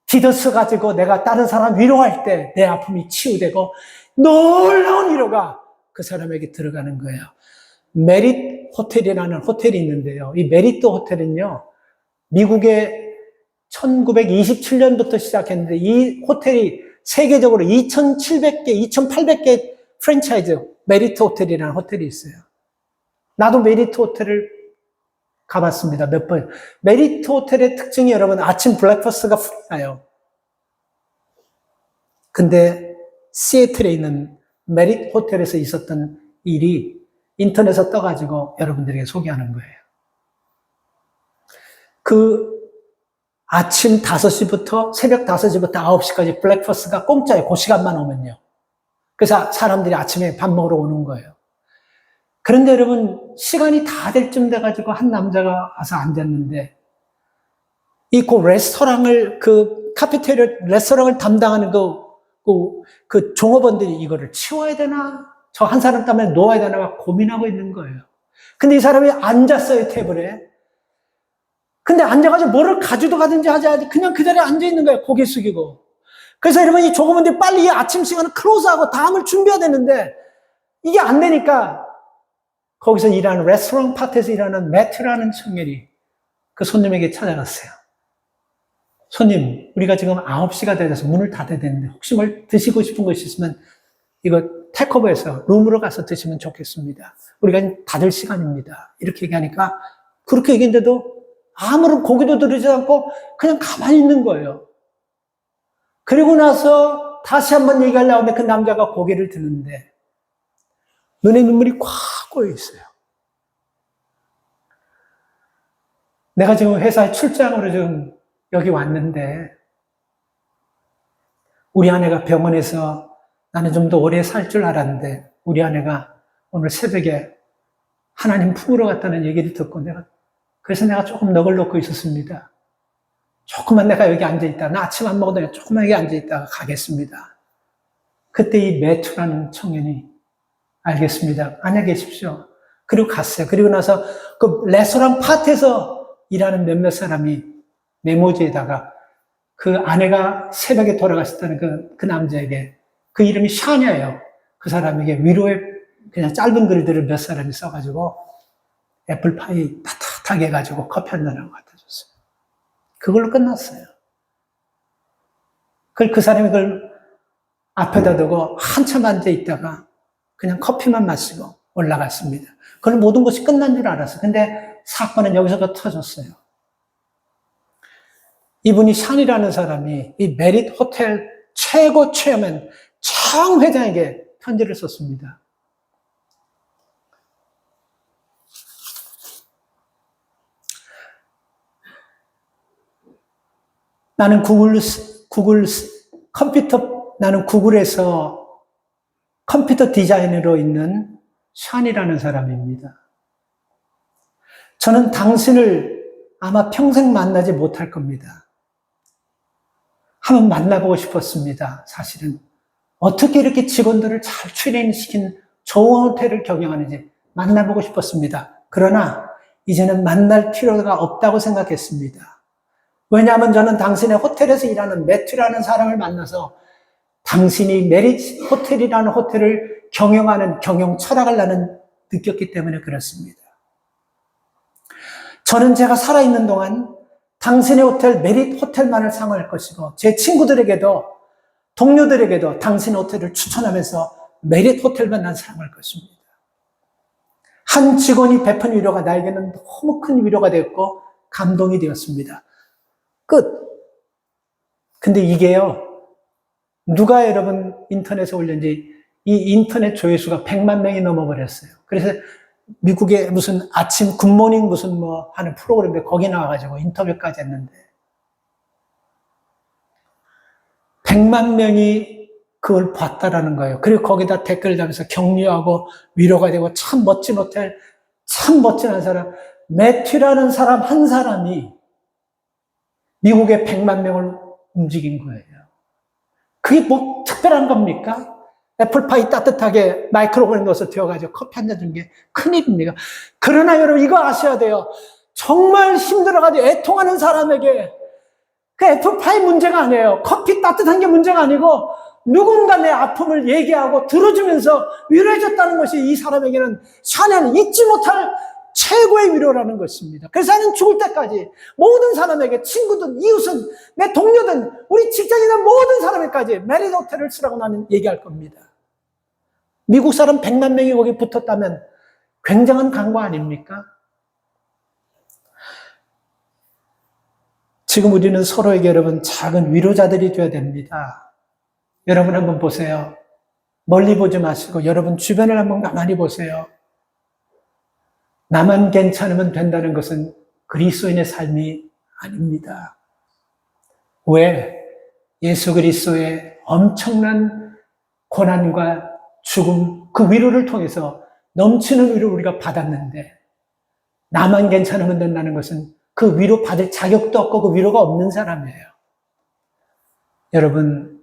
디뎌서가지고 내가 다른 사람 위로할 때 내 아픔이 치유되고 놀라운 위로가 그 사람에게 들어가는 거예요. 메리트 호텔이라는 호텔이 있는데요. 이 메리트 호텔은요, 미국에 1927년부터 시작했는데 이 호텔이 세계적으로 2,700개, 2,800개 프랜차이즈 메리트 호텔이라는 호텔이 있어요. 나도 메리트 호텔을 가봤습니다. 몇 번. 메리트 호텔의 특징이 여러분 아침 브렉퍼스트가 프리나요. 근데 시애틀에 있는 메리트 호텔에서 있었던 일이 인터넷에 떠가지고 여러분들에게 소개하는 거예요. 그 아침 5시부터 새벽 5시부터 9시까지 브렉퍼스트가 공짜예요. 그 시간만 오면요. 그래서 사람들이 아침에 밥 먹으러 오는 거예요. 그런데 여러분 시간이 다 될 쯤 돼가지고 한 남자가 와서 앉았는데 그 레스토랑을 카페테리아 레스토랑을 담당하는 그 종업원들이 이거를 치워야 되나? 저 한 사람 때문에 놓아야 되나 고민하고 있는 거예요. 근데 이 사람이 앉았어요, 테이블에. 근데 앉아가지고 뭐를 가지도 가든지 하지 그냥 그 자리에 앉아있는 거예요, 고개 숙이고. 그래서 여러분 이 종업원들이 빨리 이 아침 시간을 클로즈하고 다음을 준비해야 되는데 이게 안 되니까 거기서 일하는 레스토랑 파트에서 일하는 매트라는 청년이 그 손님에게 찾아갔어요. 손님, 우리가 지금 9시가 되어서 문을 닫아야 되는데 혹시 뭘 드시고 싶은 것이 있으면 이거 테이크어웨이에서 룸으로 가서 드시면 좋겠습니다. 우리가 닫을 시간입니다. 이렇게 얘기하니까 그렇게 얘기했는데도 아무런 고기도 들이지 않고 그냥 가만히 있는 거예요. 그리고 나서 다시 한번 얘기하려고 하는데 그 남자가 고개를 드는데 눈에 눈물이 꽉 고여 있어요. 내가 지금 회사에 출장으로 지금 여기 왔는데 우리 아내가 병원에서 나는 좀 더 오래 살 줄 알았는데 우리 아내가 오늘 새벽에 하나님 품으러 갔다는 얘기를 듣고 그래서 내가 조금 넋을 놓고 있었습니다. 조금만 내가 여기 앉아있다. 나 아침 안 먹어도 조금만 여기 앉아있다가 가겠습니다. 그때 이 매투라는 청년이 알겠습니다. 안녕히 계십시오. 그리고 갔어요. 그리고 나서 그 레스토랑 파트에서 일하는 몇몇 사람이 메모지에다가 그 아내가 새벽에 돌아가셨다는 그 남자에게 그 이름이 샤냐예요. 그 사람에게 위로의 그냥 짧은 글들을 몇 사람이 써가지고 애플파이 따뜻하게 해가지고 커피 한 잔을 갖다 줬어요. 그걸로 끝났어요. 그 사람이 그걸 앞에다 두고 한참 앉아 있다가 그냥 커피만 마시고 올라갔습니다. 그건 모든 것이 끝난 줄 알았어요. 근데 사건은 여기서도 터졌어요. 이분이 샨이라는 사람이 이 메리트 호텔 최고 체어맨 청 회장에게 편지를 썼습니다. 나는 나는 구글에서 컴퓨터 디자이너로 있는 샨이라는 사람입니다. 저는 당신을 아마 평생 만나지 못할 겁니다. 한번 만나보고 싶었습니다. 사실은 어떻게 이렇게 직원들을 잘 트레이닝시킨 좋은 호텔을 경영하는지 만나보고 싶었습니다. 그러나 이제는 만날 필요가 없다고 생각했습니다. 왜냐하면 저는 당신의 호텔에서 일하는 매튜라는 사람을 만나서 당신이 메리트 호텔이라는 호텔을 경영하는 경영 철학을 나는 느꼈기 때문에 그렇습니다. 저는 제가 살아있는 동안 당신의 호텔, 메리트 호텔만을 사용할 것이고 제 친구들에게도 동료들에게도 당신의 호텔을 추천하면서 메리트 호텔만 난 사용할 것입니다. 한 직원이 베푼 위로가 나에게는 너무 큰 위로가 되었고 감동이 되었습니다. 끝. 근데 이게요, 누가 여러분 인터넷에 올렸는지 이 인터넷 조회수가 100만 명이 넘어버렸어요. 그래서 미국의 무슨 아침 굿모닝 무슨 뭐 하는 프로그램인데 거기 나와가지고 인터뷰까지 했는데 100만 명이 그걸 봤다라는 거예요. 그리고 거기다 댓글을 달면서 격려하고 위로가 되고 참 멋진 호텔, 참 멋진 한 사람, 매튜라는 사람 한 사람이 미국의 100만 명을 움직인 거예요. 그게 뭐 특별한 겁니까? 애플파이 따뜻하게 마이크로웨이브에 넣어서 데워가지고 커피 한 잔 준 게 큰일입니다. 그러나 여러분 이거 아셔야 돼요. 정말 힘들어가지고 애통하는 사람에게 그 애플파이 문제가 아니에요. 커피 따뜻한 게 문제가 아니고 누군가 내 아픔을 얘기하고 들어주면서 위로해줬다는 것이 이 사람에게는 샤넬은 잊지 못할 최고의 위로라는 것입니다. 그래서 나는 죽을 때까지 모든 사람에게 친구든 이웃은 내 동료든 우리 직장인은 모든 사람에게까지 메리트 호텔을 쓰라고 나는 얘기할 겁니다. 미국 사람 100만 명이 거기 붙었다면 굉장한 강구 아닙니까? 지금 우리는 서로에게 여러분 작은 위로자들이 되어야 됩니다. 여러분 한번 보세요. 멀리 보지 마시고 여러분 주변을 한번 가만히 보세요. 나만 괜찮으면 된다는 것은 그리스도인의 삶이 아닙니다. 왜? 예수 그리스도의 엄청난 고난과 죽음, 그 위로를 통해서 넘치는 위로를 우리가 받았는데 나만 괜찮으면 된다는 것은 그 위로 받을 자격도 없고 그 위로가 없는 사람이에요. 여러분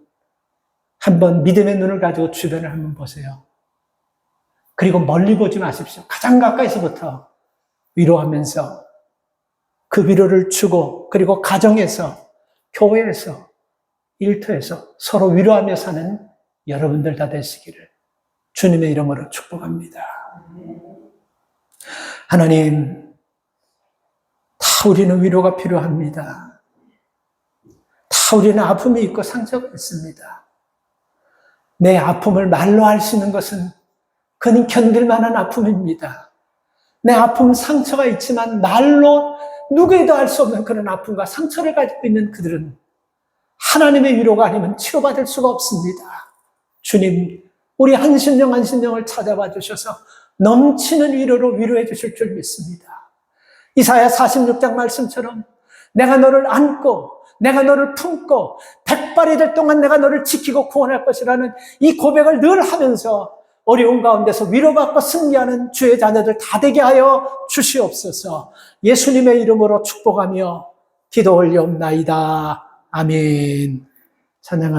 한번 믿음의 눈을 가지고 주변을 한번 보세요. 그리고 멀리 보지 마십시오. 가장 가까이서부터 위로하면서 그 위로를 주고 그리고 가정에서, 교회에서, 일터에서 서로 위로하며 사는 여러분들 다 되시기를 주님의 이름으로 축복합니다. 하나님, 다 우리는 위로가 필요합니다. 다 우리는 아픔이 있고 상처가 있습니다. 내 아픔을 말로 할 수 있는 것은 그는 견딜 만한 아픔입니다. 내 아픔, 상처가 있지만 말로 누구에도 알 수 없는 그런 아픔과 상처를 가지고 있는 그들은 하나님의 위로가 아니면 치료받을 수가 없습니다. 주님, 우리 한 심령 한 심령을 찾아봐 주셔서 넘치는 위로로 위로해 주실 줄 믿습니다. 이사야 46장 말씀처럼 내가 너를 안고 내가 너를 품고 백발이 될 동안 내가 너를 지키고 구원할 것이라는 이 고백을 늘 하면서 어려운 가운데서 위로받고 승리하는 주의 자녀들 다 되게 하여 주시옵소서. 예수님의 이름으로 축복하며 기도 올리옵나이다. 아멘. 찬양합니다.